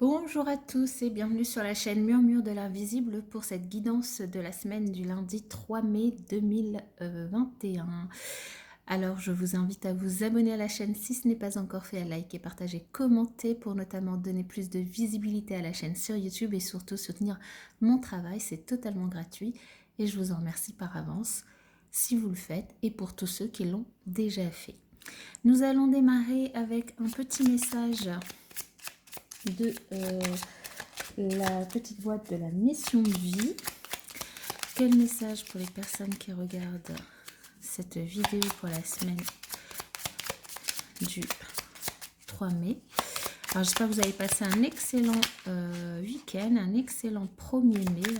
Bonjour à tous et bienvenue sur la chaîne Murmure de l'Invisible pour cette guidance de la semaine du lundi 3 mai 2021. Alors je vous invite à vous abonner à la chaîne si ce n'est pas encore fait, à liker, partager, commenter pour notamment donner plus de visibilité à la chaîne sur YouTube et surtout soutenir mon travail, c'est totalement gratuit et je vous en remercie par avance si vous le faites et pour tous ceux qui l'ont déjà fait. Nous allons démarrer avec un petit message de la petite boîte de la mission de vie. Quel message pour les personnes qui regardent cette vidéo pour la semaine du 3 mai. Alors j'espère que vous avez passé un excellent week-end, un excellent 1er mai,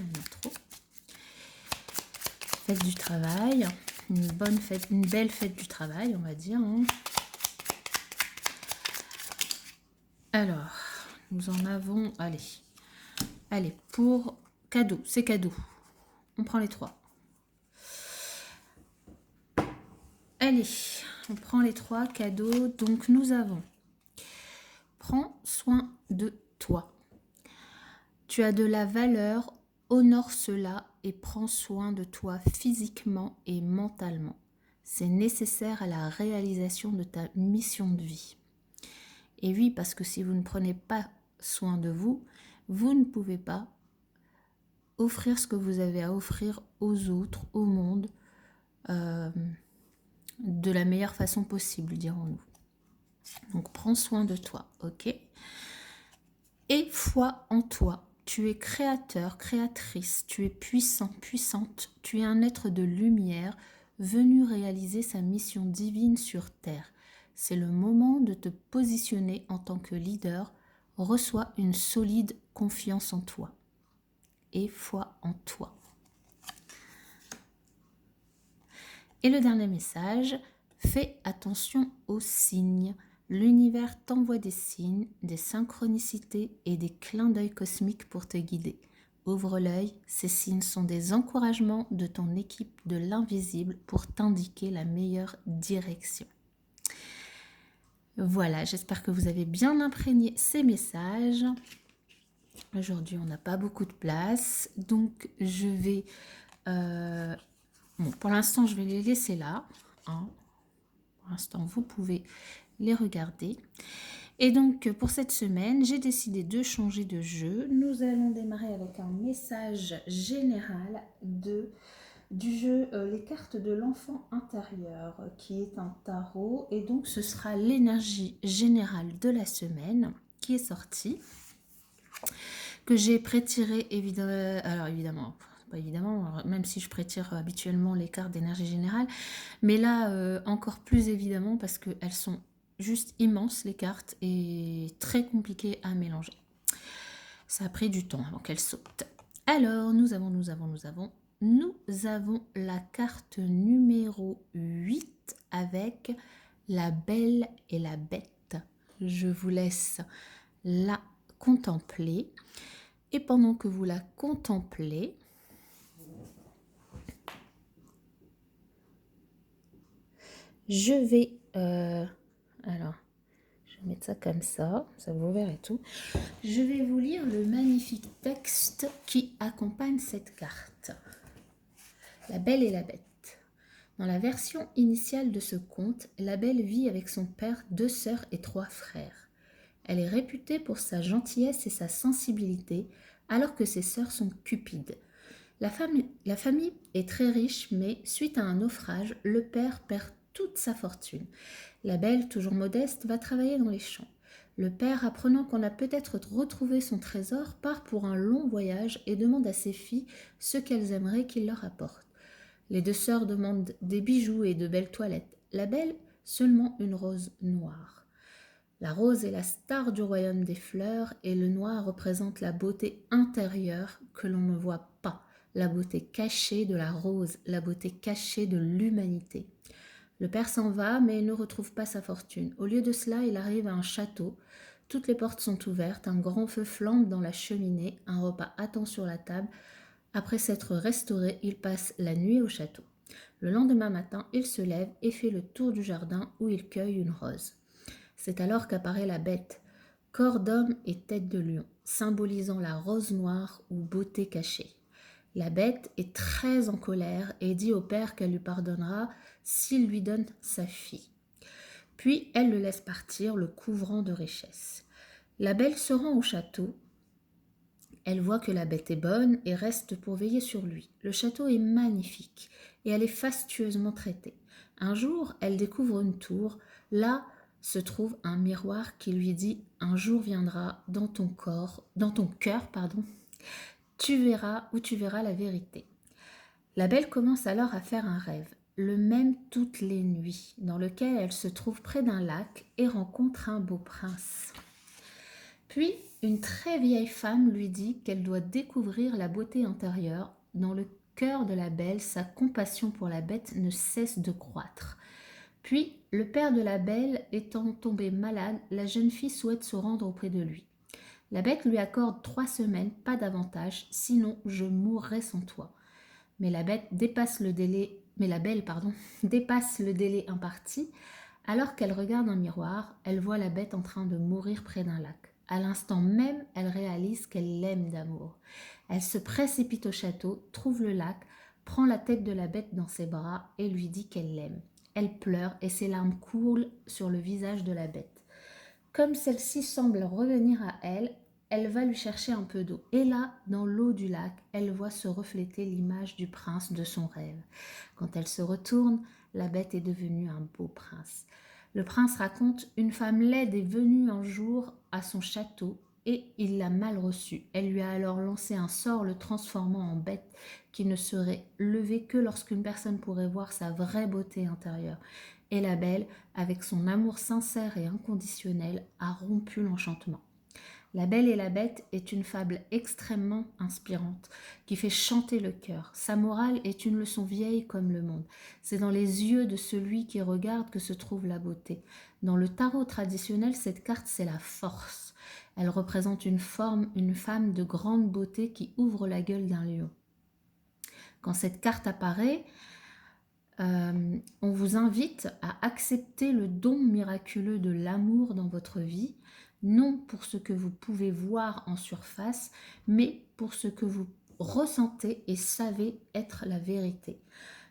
fête du travail, une bonne fête, une belle fête du travail, on va dire. Alors, nous en avons, allez, pour cadeau, c'est cadeau. On prend les 3. Allez, on prend les 3 cadeaux. Donc, nous avons prends soin de toi. Tu as de la valeur, honore cela et prends soin de toi physiquement et mentalement. C'est nécessaire à la réalisation de ta mission de vie. Et oui, parce que si vous ne prenez pas soin de vous, vous ne pouvez pas offrir ce que vous avez à offrir aux autres, au monde, de la meilleure façon possible, dirons-nous. Donc, prends soin de toi, ok? Et foi en toi. Tu es créateur, créatrice, tu es puissant, puissante, tu es un être de lumière venu réaliser sa mission divine sur Terre. C'est le moment de te positionner en tant que leader. Reçois une solide confiance en toi. Et foi en toi. Et le dernier message, fais attention aux signes. L'univers t'envoie des signes, des synchronicités et des clins d'œil cosmiques pour te guider. Ouvre l'œil, ces signes sont des encouragements de ton équipe de l'invisible pour t'indiquer la meilleure direction. Voilà, j'espère que vous avez bien imprégné ces messages. Aujourd'hui, on n'a pas beaucoup de place, donc je vais... Bon, pour l'instant, je vais les laisser là. Pour l'instant, vous pouvez les regarder. Et donc, pour cette semaine, j'ai décidé de changer de jeu. Nous allons démarrer avec un message général du jeu Les cartes de l'enfant intérieur, qui est un tarot. Et donc, ce sera l'énergie générale de la semaine qui est sortie, que j'ai prétiré évidemment. Alors, évidemment... Pas évidemment, même si je prétire habituellement les cartes d'énergie générale, mais là, encore plus évidemment, parce qu'elles sont juste immenses, les cartes, et très compliquées à mélanger. Ça a pris du temps avant qu'elles sautent. Alors, nous avons la carte numéro 8 avec la Belle et la Bête. Je vous laisse la contempler. Et pendant que vous la contemplez, je vais... alors, je vais mettre ça comme ça vous verrez tout. Je vais vous lire le magnifique texte qui accompagne cette carte. La Belle et la Bête. Dans la version initiale de ce conte, la Belle vit avec son père, 2 sœurs et 3 frères. Elle est réputée pour sa gentillesse et sa sensibilité, alors que ses sœurs sont cupides. La famille est très riche, mais suite à un naufrage, le père perd toute sa fortune. La Belle, toujours modeste, va travailler dans les champs. Le père, apprenant qu'on a peut-être retrouvé son trésor, part pour un long voyage et demande à ses filles ce qu'elles aimeraient qu'il leur apporte. Les 2 sœurs demandent des bijoux et de belles toilettes. La Belle, seulement une rose noire. La rose est la star du royaume des fleurs et le noir représente la beauté intérieure que l'on ne voit pas, la beauté cachée de la rose, la beauté cachée de l'humanité. Le père s'en va, mais il ne retrouve pas sa fortune. Au lieu de cela, il arrive à un château. Toutes les portes sont ouvertes, un grand feu flambe dans la cheminée, un repas attend sur la table. Après s'être restauré, il passe la nuit au château. Le lendemain matin, il se lève et fait le tour du jardin où il cueille une rose. C'est alors qu'apparaît la Bête. corps d'homme et tête de lion, symbolisant la rose noire ou beauté cachée. La bête est très en colère et dit au père qu'elle lui pardonnera s'il lui donne sa fille. Puis elle le laisse partir, le couvrant de richesses. La belle se rend au château. Elle voit que la bête est bonne et reste pour veiller sur lui. Le château est magnifique et elle est fastueusement traitée. Un jour, elle découvre une tour. Là se trouve un miroir qui lui dit « Un jour viendra dans ton cœur, tu verras la vérité. » La belle commence alors à faire un rêve, le même toutes les nuits, dans lequel elle se trouve près d'un lac et rencontre un beau prince. Puis, une très vieille femme lui dit qu'elle doit découvrir la beauté intérieure. Dans le cœur de la belle, sa compassion pour la bête ne cesse de croître. Puis, le père de la belle étant tombé malade, la jeune fille souhaite se rendre auprès de lui. La bête lui accorde 3 semaines, pas davantage, sinon je mourrai sans toi. Mais la belle dépasse le délai imparti. Alors qu'elle regarde un miroir, elle voit la bête en train de mourir près d'un lac. À l'instant même, elle réalise qu'elle l'aime d'amour. Elle se précipite au château, trouve le lac, prend la tête de la bête dans ses bras et lui dit qu'elle l'aime. Elle pleure et ses larmes coulent sur le visage de la bête. Comme celle-ci semble revenir à elle, elle va lui chercher un peu d'eau. Et là, dans l'eau du lac, elle voit se refléter l'image du prince de son rêve. Quand elle se retourne, la bête est devenue un beau prince. Le prince raconte « Une femme laide est venue un jour à son château et il l'a mal reçue. Elle lui a alors lancé un sort le transformant en bête qui ne serait levée que lorsqu'une personne pourrait voir sa vraie beauté intérieure. Et la belle, avec son amour sincère et inconditionnel, a rompu l'enchantement. » La Belle et la Bête est une fable extrêmement inspirante qui fait chanter le cœur. Sa morale est une leçon vieille comme le monde. C'est dans les yeux de celui qui regarde que se trouve la beauté. Dans le tarot traditionnel, cette carte, c'est la force. Elle représente une femme de grande beauté qui ouvre la gueule d'un lion. Quand cette carte apparaît, on vous invite à accepter le don miraculeux de l'amour dans votre vie, non pour ce que vous pouvez voir en surface, mais pour ce que vous ressentez et savez être la vérité.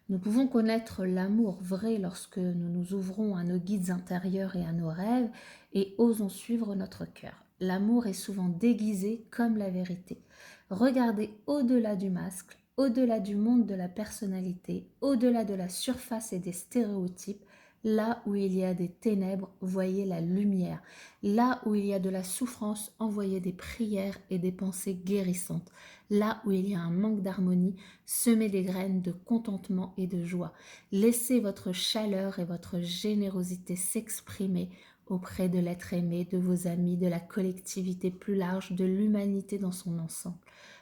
Nous pouvons connaître l'amour vrai lorsque nous nous ouvrons à nos guides intérieurs et à nos rêves et osons suivre notre cœur. L'amour est souvent déguisé comme la vérité. Regardez au-delà du masque, au-delà du monde de la personnalité, au-delà de la surface et des stéréotypes. Là où il y a des ténèbres, voyez la lumière. Là où il y a de la souffrance, envoyez des prières et des pensées guérissantes. Là où il y a un manque d'harmonie, semez des graines de contentement et de joie. Laissez votre chaleur et votre générosité s'exprimer auprès de l'être aimé, de vos amis, de la collectivité plus large, de l'humanité dans son ensemble.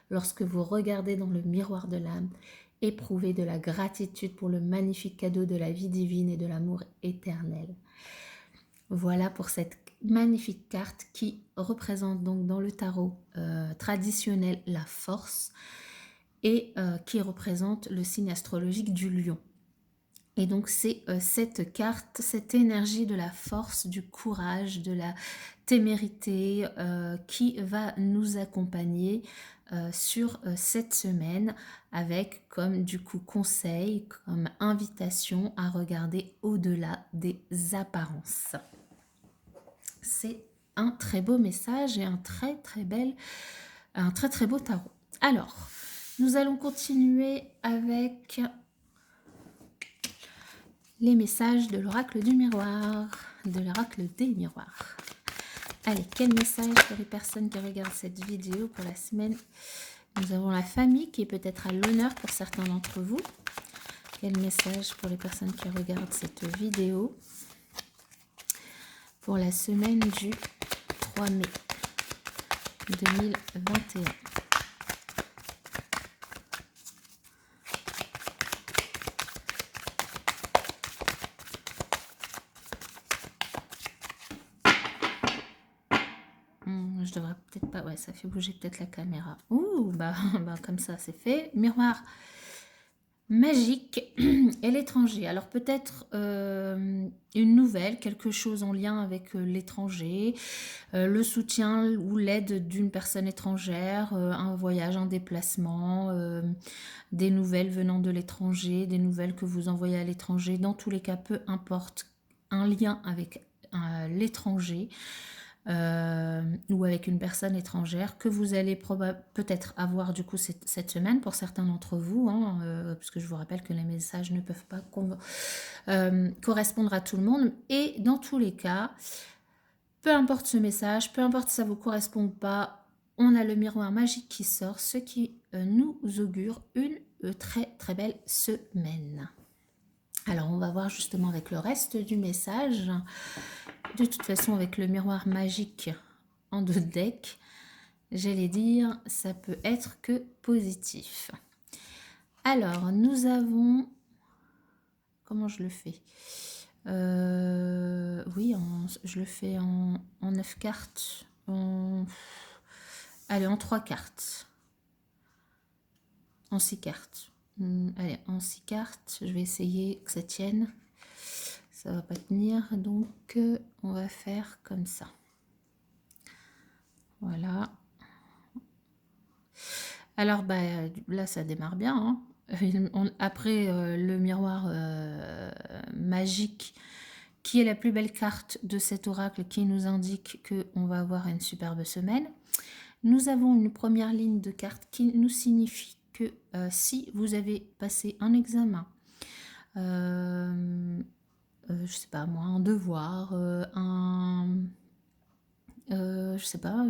Lorsque vous regardez dans le miroir de l'âme, éprouvez de la gratitude pour le magnifique cadeau de la vie divine et de l'amour éternel. Voilà pour cette magnifique carte qui représente donc dans le tarot traditionnel la force et qui représente le signe astrologique du lion. Et donc c'est cette carte, cette énergie de la force, du courage, de la témérité qui va nous accompagner sur cette semaine avec comme du coup conseil, comme invitation à regarder au-delà des apparences. C'est un très beau message et un très beau tarot. Alors, nous allons continuer avec les messages de l'oracle du miroir, de l'oracle des miroirs. Allez, quel message pour les personnes qui regardent cette vidéo pour la semaine? Nous avons la famille qui est peut-être à l'honneur pour certains d'entre vous. Quel message pour les personnes qui regardent cette vidéo pour la semaine du 3 mai 2021. Je devrais peut-être pas... Ouais, ça fait bouger peut-être la caméra. Ouh, bah comme ça, c'est fait. Miroir. magique et l'étranger. Alors peut-être une nouvelle, quelque chose en lien avec l'étranger, le soutien ou l'aide d'une personne étrangère, un voyage, un déplacement, des nouvelles venant de l'étranger, des nouvelles que vous envoyez à l'étranger. Dans tous les cas, peu importe, un lien avec l'étranger. Ou avec une personne étrangère que vous allez peut-être avoir du coup cette semaine pour certains d'entre vous, hein, puisque je vous rappelle que les messages ne peuvent pas correspondre à tout le monde. Et dans tous les cas, peu importe ce message, peu importe si ça ne vous correspond pas, on a le miroir magique qui sort, ce qui nous augure une très très belle semaine. Alors on va voir justement avec le reste du message. De toute façon, avec le miroir magique en 2 decks, j'allais dire, ça peut être que positif. Alors, nous avons... Comment je le fais Oui, je le fais en 9 cartes. Allez, en 3 cartes. En 6 cartes. Allez, en 6 cartes, je vais essayer que ça tienne. Ça va pas tenir, donc on va faire comme ça. Voilà. Alors, bah, là, ça démarre bien, hein. Après le miroir magique, qui est la plus belle carte de cet oracle qui nous indique qu'on va avoir une superbe semaine, nous avons une première ligne de carte qui nous signifie que si vous avez passé un examen, je sais pas moi, un devoir, je sais pas,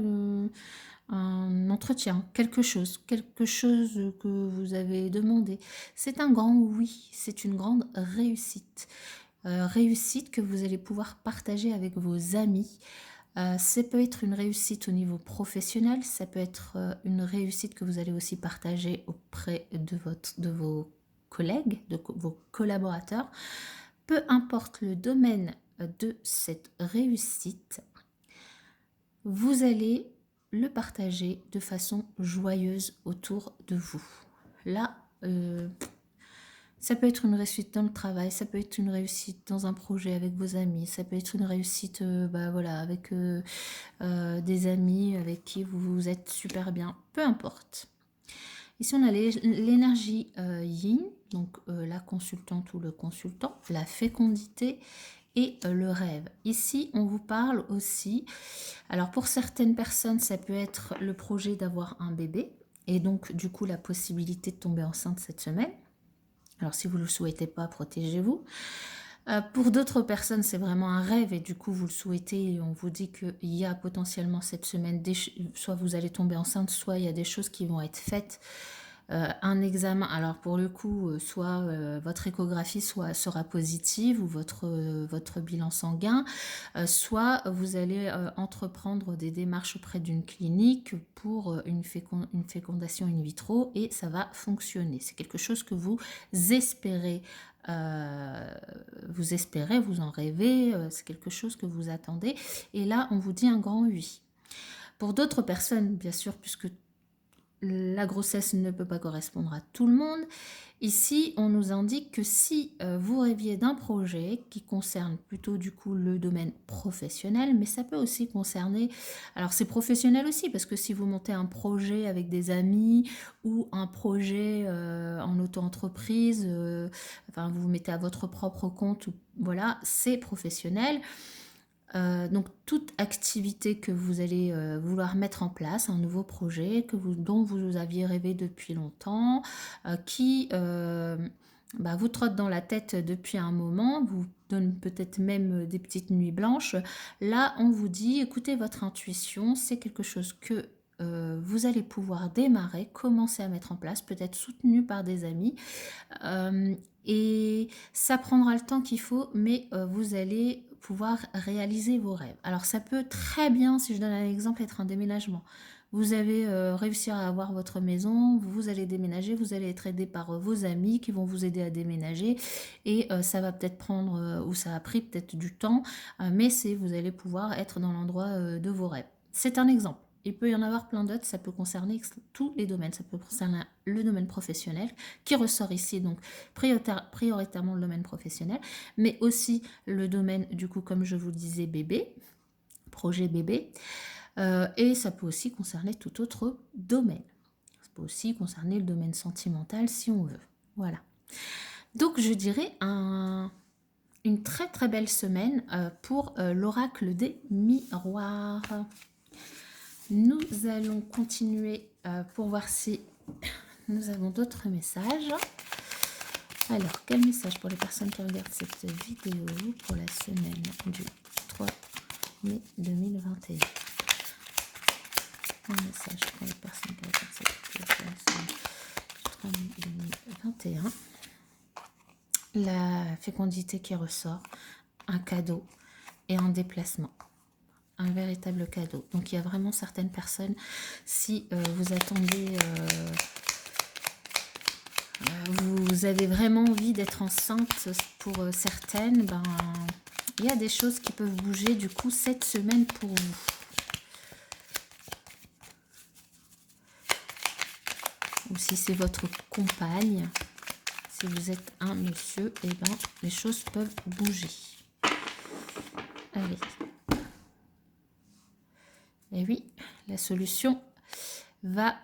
un entretien, quelque chose que vous avez demandé. C'est un grand oui, c'est une grande réussite. Réussite que vous allez pouvoir partager avec vos amis. Ça peut être une réussite au niveau professionnel, ça peut être une réussite que vous allez aussi partager auprès de vos collègues, de vos collaborateurs. Peu importe le domaine de cette réussite, vous allez le partager de façon joyeuse autour de vous. Là, ça peut être une réussite dans le travail, ça peut être une réussite dans un projet avec vos amis, ça peut être une réussite voilà, avec des amis avec qui vous êtes super bien, peu importe. Ici, on a l'énergie yin, donc la consultante ou le consultant, la fécondité et le rêve. Ici, on vous parle aussi, alors pour certaines personnes, ça peut être le projet d'avoir un bébé et donc du coup la possibilité de tomber enceinte cette semaine. Alors si vous ne le souhaitez pas, protégez-vous. Pour d'autres personnes, c'est vraiment un rêve et du coup vous le souhaitez et on vous dit qu'il y a potentiellement cette semaine, soit vous allez tomber enceinte, soit il y a des choses qui vont être faites. Un examen, alors pour le coup, soit votre échographie sera positive ou votre bilan sanguin, soit vous allez entreprendre des démarches auprès d'une clinique pour une fécondation in vitro et ça va fonctionner. C'est quelque chose que vous espérez. Vous en rêvez, c'est quelque chose que vous attendez. Et là, on vous dit un grand oui. Pour d'autres personnes, bien sûr, puisque la grossesse ne peut pas correspondre à tout le monde. Ici, on nous indique que si vous rêviez d'un projet qui concerne plutôt du coup le domaine professionnel, mais ça peut aussi concerner, alors c'est professionnel aussi, parce que si vous montez un projet avec des amis ou un projet en auto-entreprise, enfin vous vous mettez à votre propre compte, voilà, c'est professionnel. Donc toute activité que vous allez vouloir mettre en place, un nouveau projet dont vous aviez rêvé depuis longtemps, qui vous trotte dans la tête depuis un moment, vous donne peut-être même des petites nuits blanches. Là, on vous dit, écoutez votre intuition, c'est quelque chose que vous allez pouvoir démarrer, commencer à mettre en place, peut-être soutenu par des amis. Et ça prendra le temps qu'il faut, mais vous allez pouvoir réaliser vos rêves. Alors ça peut très bien, si je donne un exemple, être un déménagement. Vous avez réussi à avoir votre maison, vous allez déménager, vous allez être aidé par vos amis qui vont vous aider à déménager et ça va peut-être prendre, ou ça a pris peut-être du temps, mais vous allez pouvoir être dans l'endroit de vos rêves. C'est un exemple. Il peut y en avoir plein d'autres, ça peut concerner tous les domaines. Ça peut concerner le domaine professionnel, qui ressort ici, donc prioritairement le domaine professionnel, mais aussi le domaine, du coup, comme je vous disais, bébé, projet bébé. Et ça peut aussi concerner tout autre domaine. Ça peut aussi concerner le domaine sentimental, si on veut. Voilà. Donc, je dirais une très très belle semaine pour l'oracle des miroirs. Nous allons continuer pour voir si nous avons d'autres messages. Alors, quel message pour les personnes qui regardent cette vidéo pour la semaine du 3 mai 2021? Un message pour les personnes qui regardent cette vidéo pour la semaine du 3 mai 2021. La fécondité qui ressort, un cadeau et un déplacement. Un véritable cadeau. Donc il y a vraiment certaines personnes, si vous attendez, vous avez vraiment envie d'être enceinte pour certaines, ben, il y a des choses qui peuvent bouger du coup cette semaine pour vous. Ou si c'est votre compagne, si vous êtes un monsieur, et ben les choses peuvent bouger. Allez. Et oui, la solution va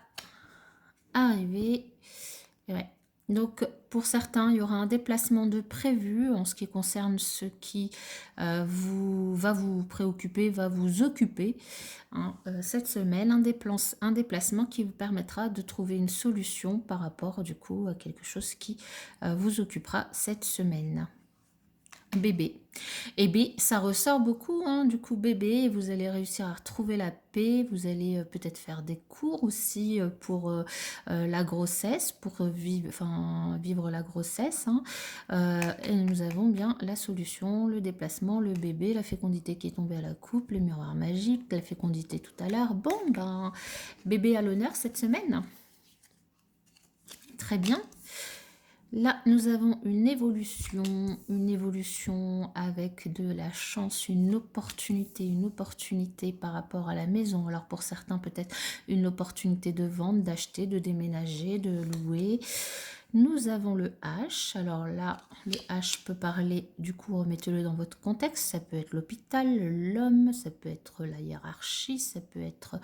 arriver. Ouais. Donc, pour certains, il y aura un déplacement de prévu en ce qui concerne ce qui va vous préoccuper, va vous occuper hein, cette semaine. Un déplacement qui vous permettra de trouver une solution par rapport, du coup, à quelque chose qui vous occupera cette semaine. Bébé. Et bien, ça ressort beaucoup, hein, du coup, bébé, vous allez réussir à retrouver la paix, vous allez peut-être faire des cours aussi pour la grossesse, pour vivre la grossesse. Hein. Et nous avons bien la solution, le déplacement, le bébé, la fécondité qui est tombée à la coupe, le miroir magique, la fécondité tout à l'heure. Bon, ben, bébé à l'honneur cette semaine. Très bien. Là, nous avons une évolution avec de la chance, une opportunité par rapport à la maison. Alors pour certains, peut-être une opportunité de vendre, d'acheter, de déménager, de louer. Nous avons le H. Alors là, le H peut parler, du coup, remettez-le dans votre contexte. Ça peut être l'hôpital, l'homme, ça peut être la hiérarchie, ça peut être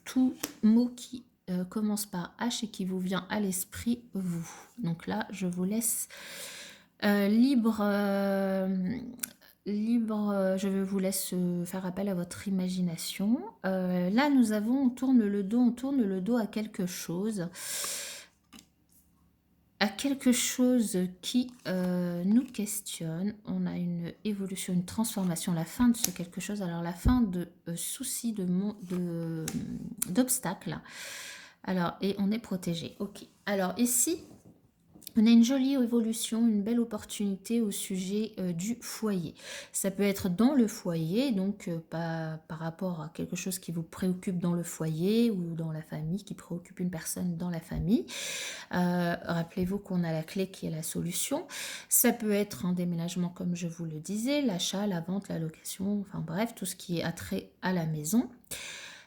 tout mot qui commence par H et qui vous vient à l'esprit, vous. Donc là, je vous laisse libre, je vous laisse faire appel à votre imagination. Là, on tourne le dos à quelque chose. Qui nous questionne. On a une évolution, une transformation, la fin de ce quelque chose. Alors la fin de soucis, d'obstacles. Alors, et on est protégé. Ok. Alors ici, on a une jolie évolution, une belle opportunité au sujet du foyer. Ça peut être dans le foyer, donc par rapport à quelque chose qui vous préoccupe dans le foyer ou dans la famille, qui préoccupe une personne dans la famille. Rappelez-vous qu'on a la clé qui est la solution. Ça peut être un déménagement, comme je vous le disais, l'achat, la vente, la location, enfin bref, tout ce qui est attrait à la maison.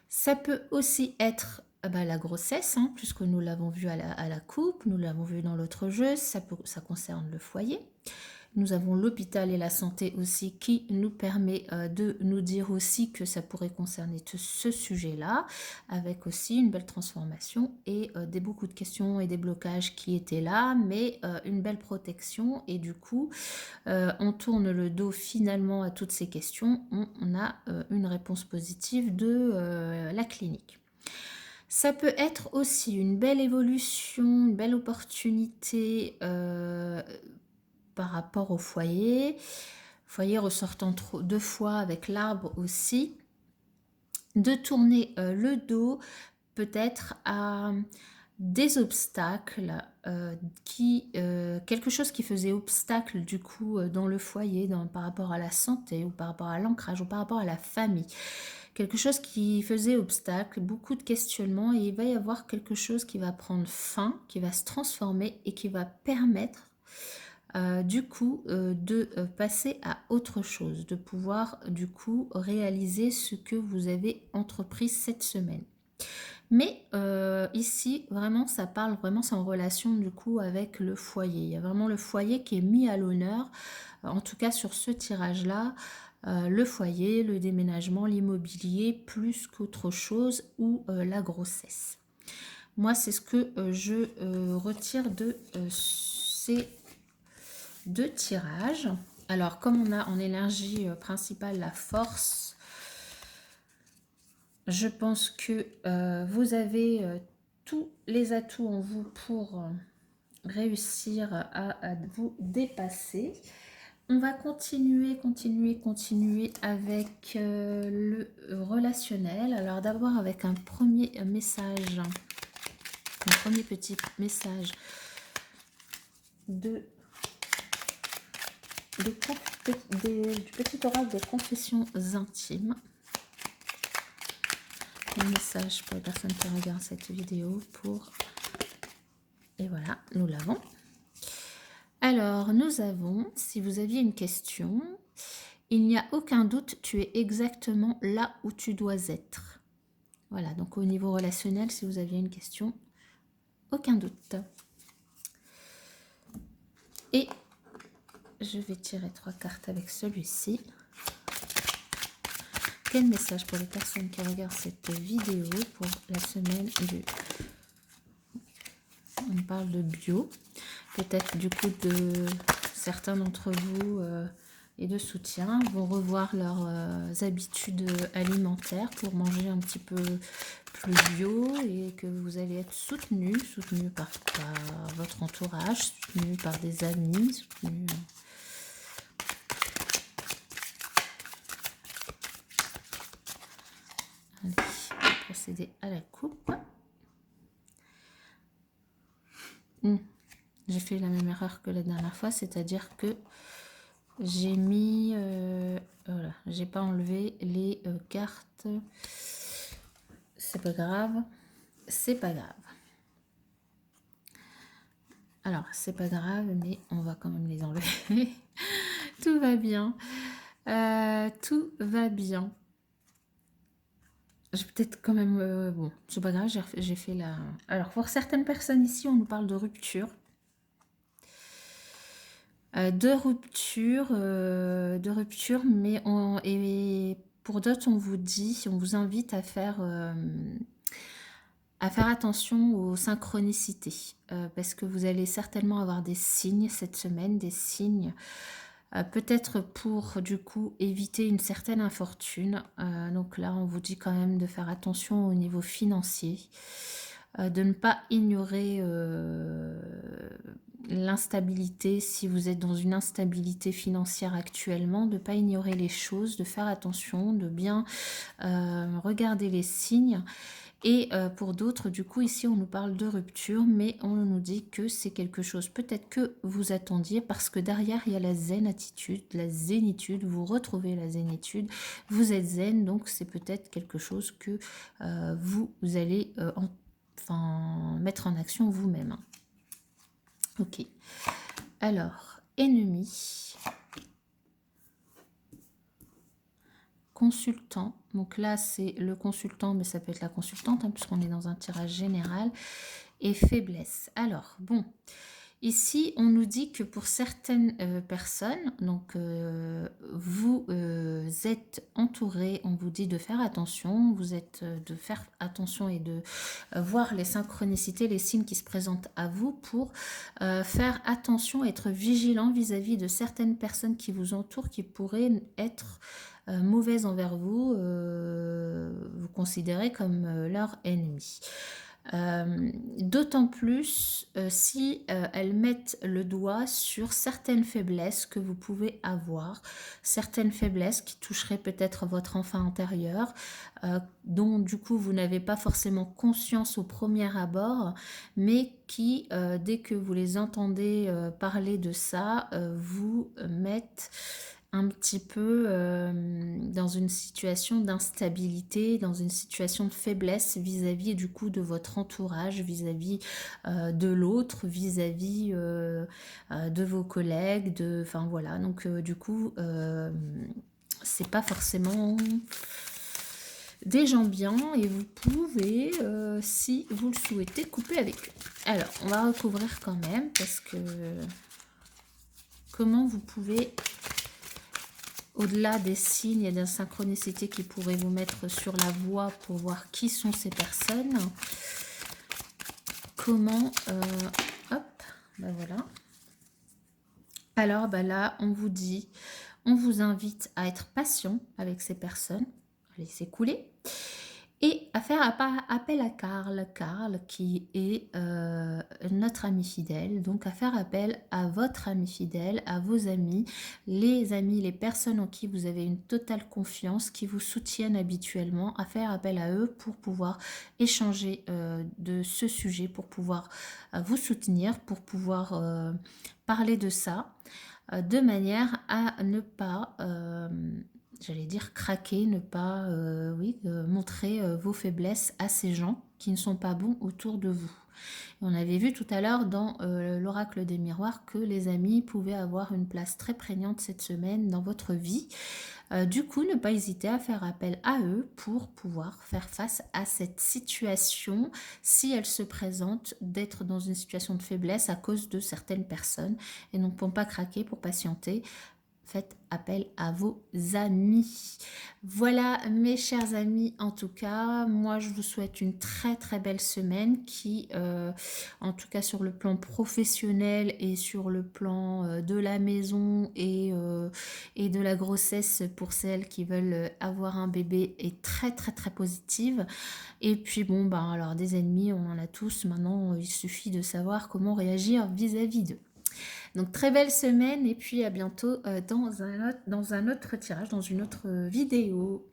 Ça peut aussi être la grossesse, hein, puisque nous l'avons vu à la coupe, nous l'avons vu dans l'autre jeu, ça concerne le foyer. Nous avons l'hôpital et la santé aussi qui nous permet de nous dire aussi que ça pourrait concerner ce sujet-là, avec aussi une belle transformation et beaucoup de questions et des blocages qui étaient là, mais une belle protection. Et du coup, on tourne le dos finalement à toutes ces questions. On a une réponse positive de la clinique. Ça peut être aussi une belle évolution, une belle opportunité par rapport au foyer. Foyer ressortant deux fois avec l'arbre aussi. De tourner le dos peut-être à des obstacles, quelque chose qui faisait obstacle du coup dans le foyer, par rapport à la santé ou par rapport à l'ancrage ou par rapport à la famille. Quelque chose qui faisait obstacle, beaucoup de questionnements, et il va y avoir quelque chose qui va prendre fin, qui va se transformer et qui va permettre du coup de passer à autre chose, de pouvoir du coup réaliser ce que vous avez entrepris cette semaine. Mais ici, vraiment, ça parle vraiment, c'est en relation du coup avec le foyer. Il y a vraiment le foyer qui est mis à l'honneur, en tout cas sur ce tirage-là. Le foyer, le déménagement, l'immobilier, plus qu'autre chose, ou la grossesse. Moi, c'est ce que je retire de ces deux tirages. Alors, comme on a en énergie principale la force, je pense que vous avez tous les atouts en vous pour réussir à vous dépasser. On va continuer avec le relationnel. Alors d'abord avec un premier message, un premier petit message du petit oracle des confessions intimes. Un message pour les personnes qui regardent cette vidéo pour... Et voilà, nous l'avons. Alors, nous avons, si vous aviez une question, il n'y a aucun doute, tu es exactement là où tu dois être. Voilà, donc au niveau relationnel, si vous aviez une question, aucun doute. Et je vais tirer 3 cartes avec celui-ci. Quel message pour les personnes qui regardent cette vidéo pour la semaine du... On parle de bio. Peut-être du coup de certains d'entre vous et de soutien vont revoir leurs habitudes alimentaires pour manger un petit peu plus bio et que vous allez être soutenu par votre entourage, soutenu par des amis, soutenu... Allez, on va procéder à la coupe. J'ai fait la même erreur que la dernière fois, c'est-à-dire que j'ai mis... voilà, j'ai pas enlevé les cartes. C'est pas grave. C'est pas grave. Alors, c'est pas grave, mais on va quand même les enlever. Tout va bien. Tout va bien. Je vais peut-être quand même... bon, c'est pas grave, j'ai fait la... Alors, pour certaines personnes ici, on nous parle de rupture. De rupture, mais et pour d'autres, on vous dit, on vous invite à faire attention aux synchronicités, parce que vous allez certainement avoir des signes cette semaine, des signes peut-être pour du coup éviter une certaine infortune. Donc là, on vous dit quand même de faire attention au niveau financier, de ne pas ignorer l'instabilité, si vous êtes dans une instabilité financière actuellement, de ne pas ignorer les choses, de faire attention, de bien regarder les signes. Et pour d'autres, du coup, ici, on nous parle de rupture, mais on nous dit que c'est quelque chose peut-être que vous attendiez, parce que derrière, il y a la zen attitude, la zénitude, vous retrouvez la zénitude, vous êtes zen, donc c'est peut-être quelque chose que vous allez mettre en action vous-même. Ok. Alors, ennemi. Consultant, donc là c'est le consultant, mais ça peut être la consultante, hein, puisqu'on est dans un tirage général, et faiblesse. Alors, bon, ici on nous dit que pour certaines personnes, donc vous êtes entouré, on vous dit de faire attention, vous êtes de faire attention et de voir les synchronicités, les signes qui se présentent à vous pour faire attention, être vigilant vis-à-vis de certaines personnes qui vous entourent, qui pourraient être mauvaise envers vous, vous considérez comme leur ennemi. D'autant plus si elles mettent le doigt sur certaines faiblesses que vous pouvez avoir, certaines faiblesses qui toucheraient peut-être votre enfant intérieur, dont du coup vous n'avez pas forcément conscience au premier abord, mais qui, dès que vous les entendez parler de ça, vous mettent un petit peu dans une situation d'instabilité, dans une situation de faiblesse vis-à-vis du coup de votre entourage, vis-à-vis de l'autre, vis-à-vis de vos collègues, enfin voilà, donc du coup c'est pas forcément des gens bien et vous pouvez, si vous le souhaitez, couper avec eux. Alors, on va recouvrir quand même parce que comment vous pouvez, au-delà des signes et des synchronicités qui pourraient vous mettre sur la voie pour voir qui sont ces personnes, comment, hop, ben voilà. Alors ben là, on vous dit, on vous invite à être patient avec ces personnes, à laisser couler. Et à faire appel à Karl, qui est notre ami fidèle, donc à faire appel à votre ami fidèle, à vos amis, les personnes en qui vous avez une totale confiance, qui vous soutiennent habituellement, à faire appel à eux pour pouvoir échanger de ce sujet, pour pouvoir vous soutenir, pour pouvoir parler de ça, de manière à ne pas j'allais dire craquer, ne pas montrer vos faiblesses à ces gens qui ne sont pas bons autour de vous. On avait vu tout à l'heure dans l'oracle des miroirs que les amis pouvaient avoir une place très prégnante cette semaine dans votre vie. Du coup, ne pas hésiter à faire appel à eux pour pouvoir faire face à cette situation, si elle se présente, d'être dans une situation de faiblesse à cause de certaines personnes. Et donc, pour ne pas craquer, pour patienter, faites appel à vos amis. Voilà mes chers amis, en tout cas, moi je vous souhaite une très très belle semaine qui, en tout cas sur le plan professionnel et sur le plan de la maison et de la grossesse pour celles qui veulent avoir un bébé est très très très positive. Et puis bon, ben alors des ennemis, on en a tous, maintenant il suffit de savoir comment réagir vis-à-vis d'eux. Donc très belle semaine et puis à bientôt dans un autre tirage, dans une autre vidéo.